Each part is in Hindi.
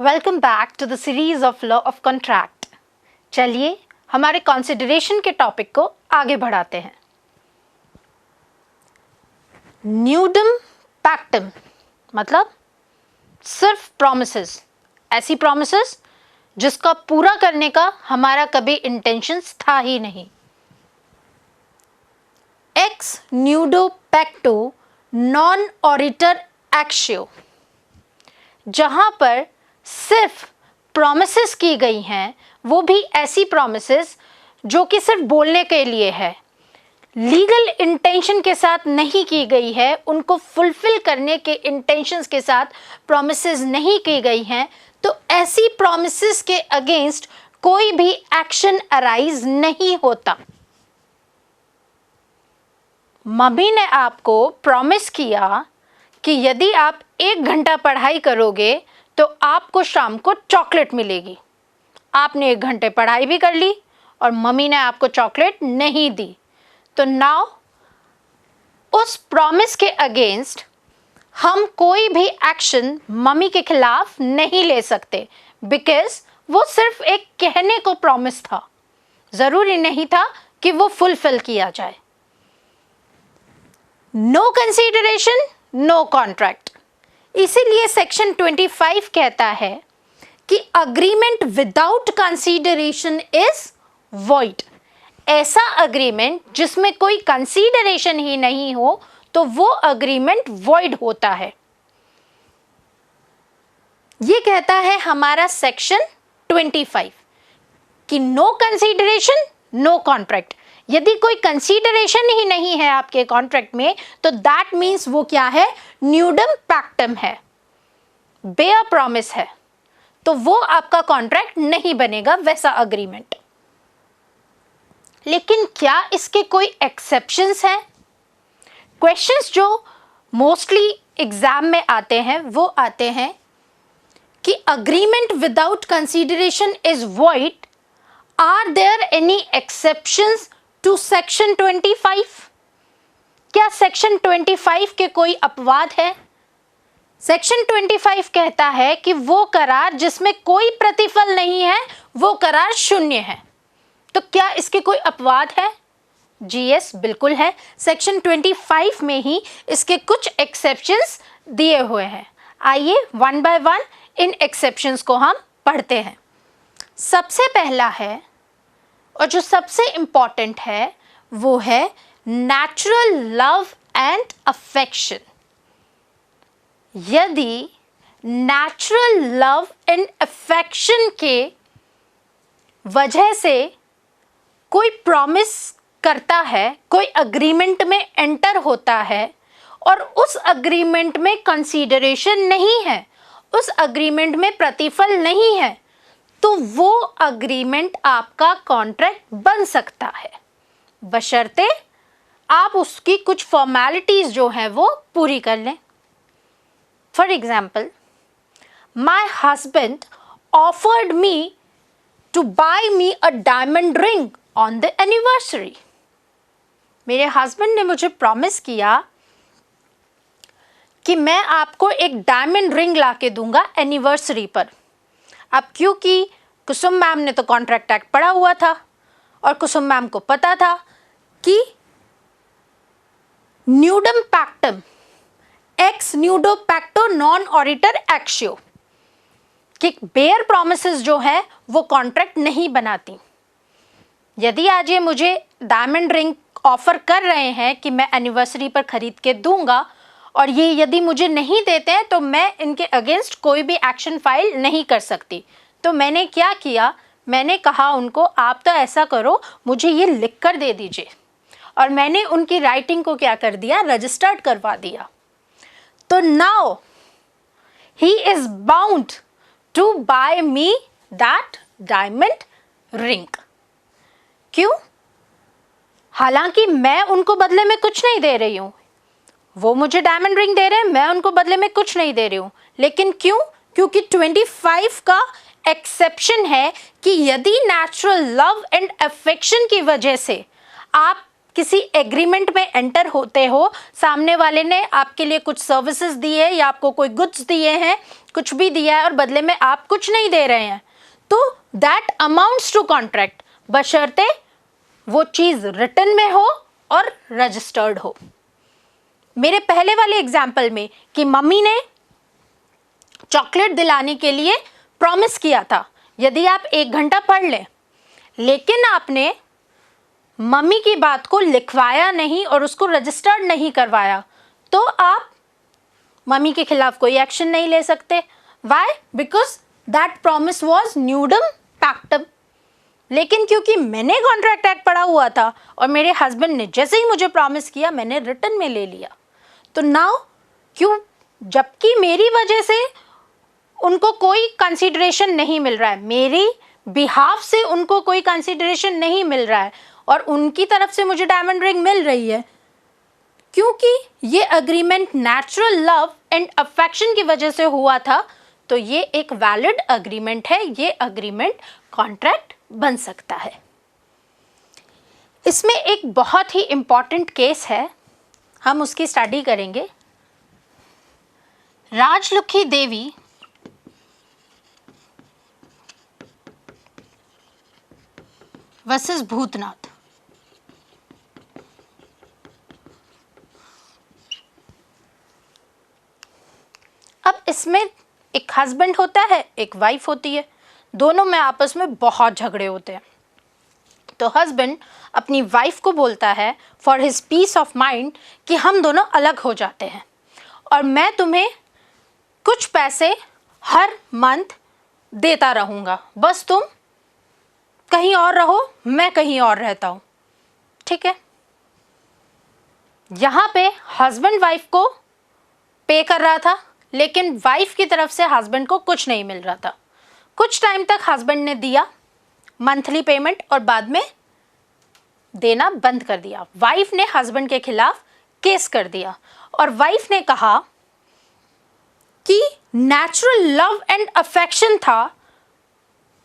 Welcome back to the series of law of contract. चलिए हमारे कंसिडरेशन के टॉपिक को आगे बढ़ाते हैं। न्यूडम पैक्टम मतलब सिर्फ प्रॉमिसेस, ऐसी प्रॉमिसेस जिसका पूरा करने का हमारा कभी इंटेंशंस था ही नहीं। एक्स न्यूडो पैक्टो नॉन ऑरिटर एक्शियो, जहां पर सिर्फ प्रॉमिसेस की गई हैं, वो भी ऐसी प्रॉमिसेस जो कि सिर्फ बोलने के लिए है, लीगल इंटेंशन के साथ नहीं की गई है, उनको फुलफिल करने के इंटेंशंस के साथ प्रॉमिसेस नहीं की गई हैं, तो ऐसी प्रॉमिसेस के अगेंस्ट कोई भी एक्शन अराइज नहीं होता। मम्मी ने आपको प्रॉमिस किया कि यदि आप 1 घंटा पढ़ाई करोगे तो आपको शाम को चॉकलेट मिलेगी। आपने 1 घंटे पढ़ाई भी कर ली और मम्मी ने आपको चॉकलेट नहीं दी, तो नाउ उस प्रॉमिस के अगेंस्ट हम कोई भी एक्शन मम्मी के खिलाफ नहीं ले सकते, बिकॉज वो सिर्फ एक कहने को प्रॉमिस था, ज़रूरी नहीं था कि वो फुलफिल किया जाए। No consideration no contract. इसीलिए सेक्शन 25 कहता है कि agreement without consideration is void. ऐसा अग्रीमेंट जिसमें कोई कंसीडरेशन ही नहीं हो तो वो अग्रीमेंट वॉइड होता है। ये कहता है हमारा सेक्शन 25 कि नो कंसीडरेशन नो कॉन्ट्रैक्ट। यदि कोई कंसीडरेशन ही नहीं है आपके कॉन्ट्रैक्ट में तो दैट मीन्स वो क्या है, न्यूडम पैक्टम है, बेयर प्रॉमिस है, तो वो आपका कॉन्ट्रैक्ट नहीं बनेगा वैसा अग्रीमेंट। लेकिन क्या इसके कोई एक्सेप्शंस हैं? क्वेश्चंस जो मोस्टली एग्जाम में आते हैं वो आते हैं कि agreement without consideration is void, are there any exceptions to section 25? क्या सेक्शन 25 के कोई अपवाद है? सेक्शन 25 कहता है कि वो करार जिसमें कोई प्रतिफल नहीं है वो करार शून्य है। तो क्या इसके कोई अपवाद है? जी यस, बिल्कुल है। सेक्शन 25 में ही इसके कुछ एक्सेप्शंस दिए हुए हैं। आइए one by one in exceptions को हम पढ़ते हैं। सबसे पहला है और जो सबसे इंपॉर्टेंट है वो है नेचुरल लव एंड अफेक्शन। यदि नेचुरल लव एंड अफेक्शन के वजह से कोई प्रॉमिस करता है, कोई अग्रीमेंट में एंटर होता है और उस अग्रीमेंट में कंसीडरेशन नहीं है, उस अग्रीमेंट में प्रतिफल नहीं है, तो वो अग्रीमेंट आपका कॉन्ट्रैक्ट बन सकता है, बशर्ते आप उसकी कुछ फॉर्मेलिटीज जो हैं वो पूरी कर लें। For example, my husband offered me to buy me a diamond ring on the anniversary. मेरे हस्बैंड ने मुझे प्रॉमिस किया कि मैं आपको एक डायमंड रिंग ला के दूंगा एनिवर्सरी पर। अब क्योंकि कुसुम मैम ने तो कॉन्ट्रैक्ट एक्ट पढ़ा हुआ था और कुसुम मैम को पता था कि न्यूडम पैक्टम एक्स न्यूडो पैक्टो नॉन ऑरिटर एक्शियो कि बेयर प्रॉमिसेस जो है वो कॉन्ट्रैक्ट नहीं बनाती। यदि आज ये मुझे डायमंड रिंग ऑफर कर रहे हैं कि मैं एनिवर्सरी पर खरीद के दूंगा और ये यदि मुझे नहीं देते हैं तो मैं इनके अगेंस्ट कोई भी एक्शन फाइल नहीं कर सकती। तो मैंने क्या किया, मैंने कहा उनको आप तो ऐसा करो, मुझे ये लिख कर दे दीजिए, और मैंने उनकी राइटिंग को क्या कर दिया, रजिस्टर्ड करवा दिया। तो now he is bound to buy me that diamond ring. क्यों? हालांकि मैं उनको बदले में कुछ नहीं दे रही हूं, वो मुझे डायमंड रिंग दे रहे हैं, मैं उनको बदले में कुछ नहीं दे रही हूं। लेकिन क्यों? क्योंकि 25 का एक्सेप्शन है कि यदि नेचुरल लव एंड अफेक्शन की वजह से आप किसी एग्रीमेंट में एंटर होते हो, सामने वाले ने आपके लिए कुछ सर्विसेज दी है या आपको कोई गुड्स दिए हैं, कुछ भी दिया है और बदले में आप कुछ नहीं दे रहे हैं, तो दैट अमाउंट्स टू कॉन्ट्रैक्ट, बशर्ते वो चीज रिटन में हो और रजिस्टर्ड हो। मेरे पहले वाले एग्जाम्पल में कि मम्मी ने चॉकलेट दिलाने के लिए प्रॉमिस किया था, यदि आप 1 घंटा पढ़ लें, लेकिन आपने मम्मी की बात को लिखवाया नहीं और उसको रजिस्टर्ड नहीं करवाया, तो आप मम्मी के खिलाफ कोई एक्शन नहीं ले सकते। Why? Because that promise was nudum pactum. लेकिन क्योंकि मैंने कॉन्ट्रैक्ट एक्ट पढ़ा हुआ था और मेरे हस्बैंड ने जैसे ही मुझे प्रॉमिस किया मैंने रिटन में ले लिया, तो नाउ क्यों, जबकि मेरी वजह से उनको कोई कंसीडरेशन नहीं मिल रहा है, मेरी बिहाफ से उनको कोई कंसीडरेशन नहीं मिल रहा है और उनकी तरफ से मुझे डायमंड रिंग मिल रही है, क्योंकि ये agreement natural love and affection की वजह से हुआ था, तो ये एक वैलिड अग्रीमेंट है, ये अग्रीमेंट कॉन्ट्रैक्ट बन सकता है। इसमें एक बहुत ही इंपॉर्टेंट केस है, हम उसकी स्टडी करेंगे। राजलुखी देवी वर्सेस भूतनाथ। अब इसमें एक हस्बैंड होता है, एक वाइफ होती है, दोनों में आपस में बहुत झगड़े होते हैं। तो हस्बैंड अपनी वाइफ को बोलता है for his peace of mind कि हम दोनों अलग हो जाते हैं और मैं तुम्हें कुछ पैसे हर मंथ देता रहूँगा, बस तुम कहीं और रहो, मैं कहीं और रहता हूँ, ठीक है। यहाँ पे हस्बैंड वाइफ को पे कर रहा था, लेकिन वाइफ की तरफ से हस्बैंड को कुछ नहीं मिल रहा था। कुछ टाइम तक हस्बैंड ने दिया मंथली पेमेंट और बाद में देना बंद कर दिया। वाइफ ने हस्बैंड के खिलाफ केस कर दिया और वाइफ ने कहा कि नेचुरल लव एंड अफेक्शन था,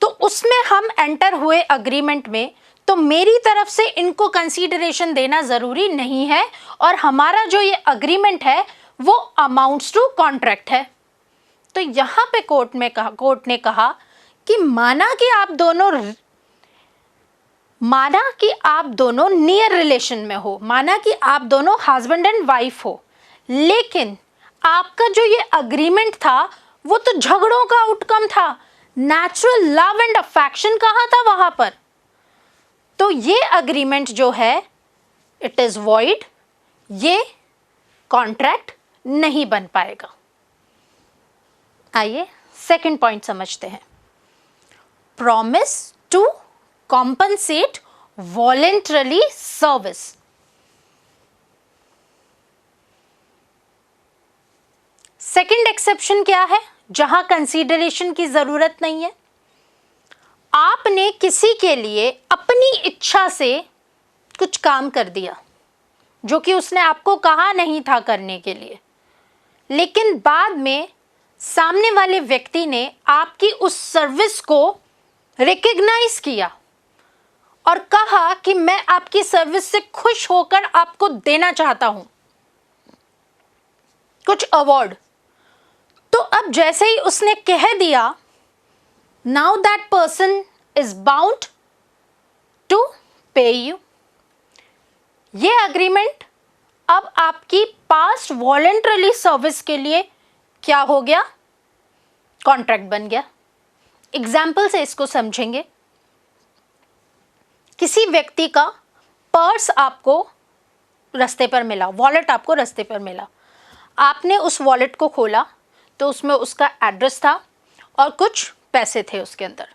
तो उसमें हम एंटर हुए अग्रीमेंट में, तो मेरी तरफ से इनको कंसीडरेशन देना ज़रूरी नहीं है और हमारा जो ये अग्रीमेंट है वो अमाउंट्स टू कॉन्ट्रैक्ट है। तो यहाँ पे कोर्ट ने कहा कि माना कि आप दोनों नियर रिलेशन में हो, माना कि आप दोनों हस्बैंड एंड वाइफ हो, लेकिन आपका जो ये अग्रीमेंट था वो तो झगड़ों का आउटकम था, नेचुरल लव एंड अफेक्शन कहाँ था वहां पर। तो ये अग्रीमेंट जो है इट इज वॉइड, ये कॉन्ट्रैक्ट नहीं बन पाएगा। आइए सेकंड पॉइंट समझते हैं। Promise to compensate voluntarily service. Second exception क्या है? जहां कंसीडरेशन की जरूरत नहीं है, आपने किसी के लिए अपनी इच्छा से कुछ काम कर दिया जो कि उसने आपको कहा नहीं था करने के लिए, लेकिन बाद में सामने वाले व्यक्ति ने आपकी उस सर्विस को रिकॉग्नाइज किया और कहा कि मैं आपकी सर्विस से खुश होकर आपको देना चाहता हूं कुछ अवार्ड। तो अब जैसे ही उसने कह दिया, now that person is bound to pay you. ये अग्रीमेंट अब आपकी पास्ट वॉलेंटरली सर्विस के लिए क्या हो गया? कॉन्ट्रैक्ट बन गया। एग्जाम्पल से इसको समझेंगे। किसी व्यक्ति का पर्स आपको रास्ते पर मिला, वॉलेट आपको रास्ते पर मिला, आपने उस वॉलेट को खोला तो उसमें उसका एड्रेस था और कुछ पैसे थे उसके अंदर।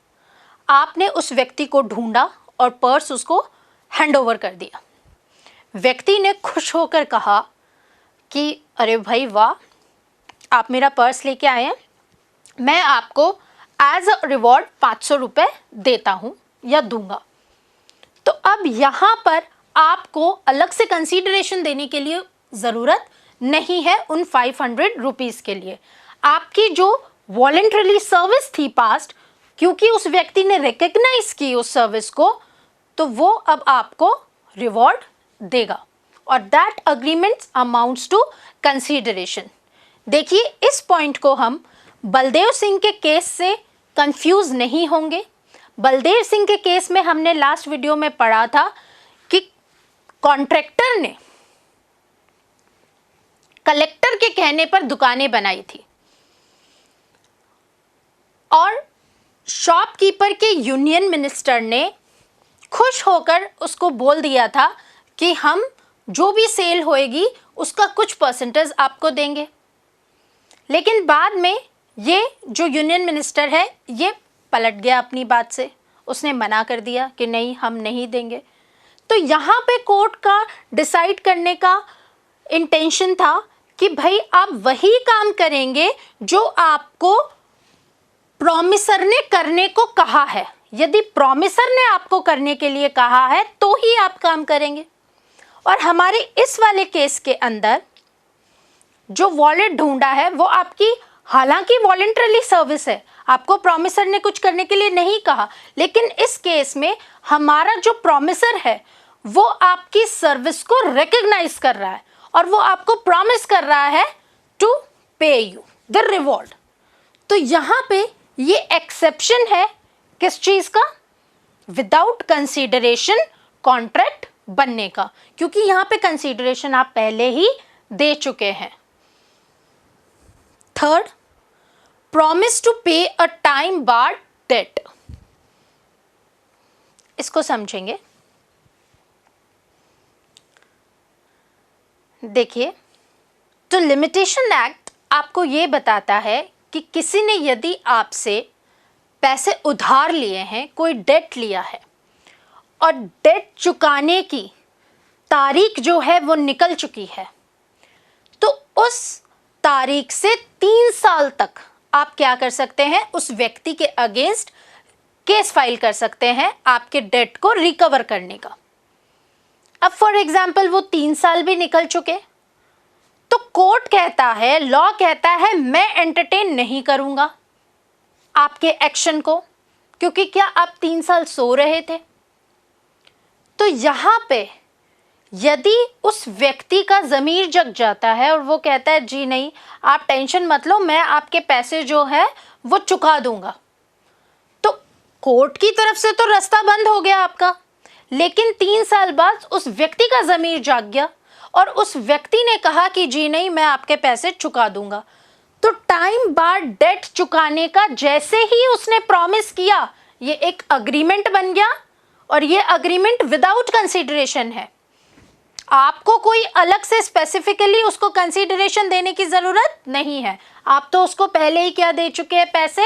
आपने उस व्यक्ति को ढूंढा और पर्स उसको हैंड ओवर कर दिया। व्यक्ति ने खुश होकर कहा कि अरे भाई वाह, आप मेरा पर्स लेके आए हैं, मैं आपको एज अ रिवॉर्ड 500 रुपये देता हूँ या दूंगा। तो अब यहाँ पर आपको अलग से कंसीडरेशन देने के लिए ज़रूरत नहीं है उन 500 रुपीज़ के लिए। आपकी जो वॉलेंटरली सर्विस थी पास्ट, क्योंकि उस व्यक्ति ने रिकग्नाइज की उस सर्विस को, तो वो अब आपको रिवॉर्ड देगा और that agreement amounts to consideration. देखिए, इस पॉइंट को हम बलदेव सिंह के केस से कंफ्यूज नहीं होंगे। बलदेव सिंह के केस में हमने लास्ट वीडियो में पढ़ा था कि कॉन्ट्रैक्टर ने कलेक्टर के कहने पर दुकानें बनाई थी और शॉपकीपर के यूनियन मिनिस्टर ने खुश होकर उसको बोल दिया था कि हम जो भी सेल होएगी उसका कुछ परसेंटेज आपको देंगे। लेकिन बाद में ये जो यूनियन मिनिस्टर है ये पलट गया अपनी बात से, उसने मना कर दिया कि नहीं, हम नहीं देंगे। तो यहाँ पे कोर्ट का डिसाइड करने का इंटेंशन था कि भाई आप वही काम करेंगे जो आपको प्रॉमिसर ने करने को कहा है। यदि प्रॉमिसर ने आपको करने के लिए कहा है तो ही आप काम करेंगे। और हमारे इस वाले केस के अंदर जो वॉलेट ढूंढा है वो आपकी, हालांकि वॉलंटरी सर्विस है, आपको प्रॉमिसर ने कुछ करने के लिए नहीं कहा, लेकिन इस केस में हमारा जो प्रॉमिसर है वो आपकी सर्विस को रिकॉग्नाइज कर रहा है और वो आपको प्रॉमिस कर रहा है to pay you the reward. तो यहाँ पे ये एक्सेप्शन है किस चीज का? विदाउट कंसीडरेशन कॉन्ट्रैक्ट बनने का, क्योंकि यहाँ पे कंसीडरेशन आप पहले ही दे चुके हैं। थर्ड, प्रॉमिस टू पे अ टाइम बार्ड डेट। इसको समझेंगे। देखिए, तो लिमिटेशन एक्ट आपको ये बताता है कि किसी ने यदि आपसे पैसे उधार लिए हैं, कोई डेट लिया है और डेट चुकाने की तारीख जो है वो निकल चुकी है, तो उस तारीख से 3 साल तक आप क्या कर सकते हैं? उस व्यक्ति के अगेंस्ट केस फाइल कर सकते हैं आपके डेट को रिकवर करने का। अब फॉर एग्जाम्पल वो 3 साल भी निकल चुके, तो कोर्ट कहता है, लॉ कहता है, मैं एंटरटेन नहीं करूंगा आपके एक्शन को, क्योंकि क्या आप 3 साल सो रहे थे? तो यहां पे यदि उस व्यक्ति का ज़मीर जग जाता है और वो कहता है जी नहीं, आप टेंशन मत लो, मैं आपके पैसे जो है वो चुका दूंगा, तो कोर्ट की तरफ से तो रास्ता बंद हो गया आपका। लेकिन 3 साल बाद उस व्यक्ति का ज़मीर जाग गया और उस व्यक्ति ने कहा कि जी नहीं, मैं आपके पैसे चुका दूंगा। तो टाइम बार्ड डेट चुकाने का जैसे ही उसने प्रॉमिस किया, ये एक अग्रीमेंट बन गया और ये अग्रीमेंट विदाउट कंसीडरेशन है। आपको कोई अलग से स्पेसिफिकली उसको कंसीडरेशन देने की जरूरत नहीं है, आप तो उसको पहले ही क्या दे चुके हैं? पैसे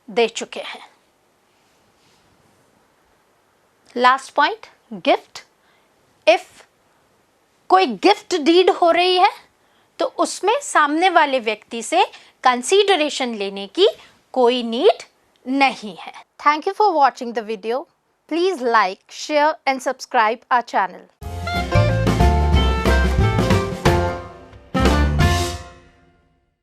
दे चुके हैं। Last point, gift. इफ कोई गिफ्ट डीड हो रही है तो उसमें सामने वाले व्यक्ति से कंसीडरेशन लेने की कोई नीड नहीं है। Thank you for watching the video. Please like, share and subscribe our channel.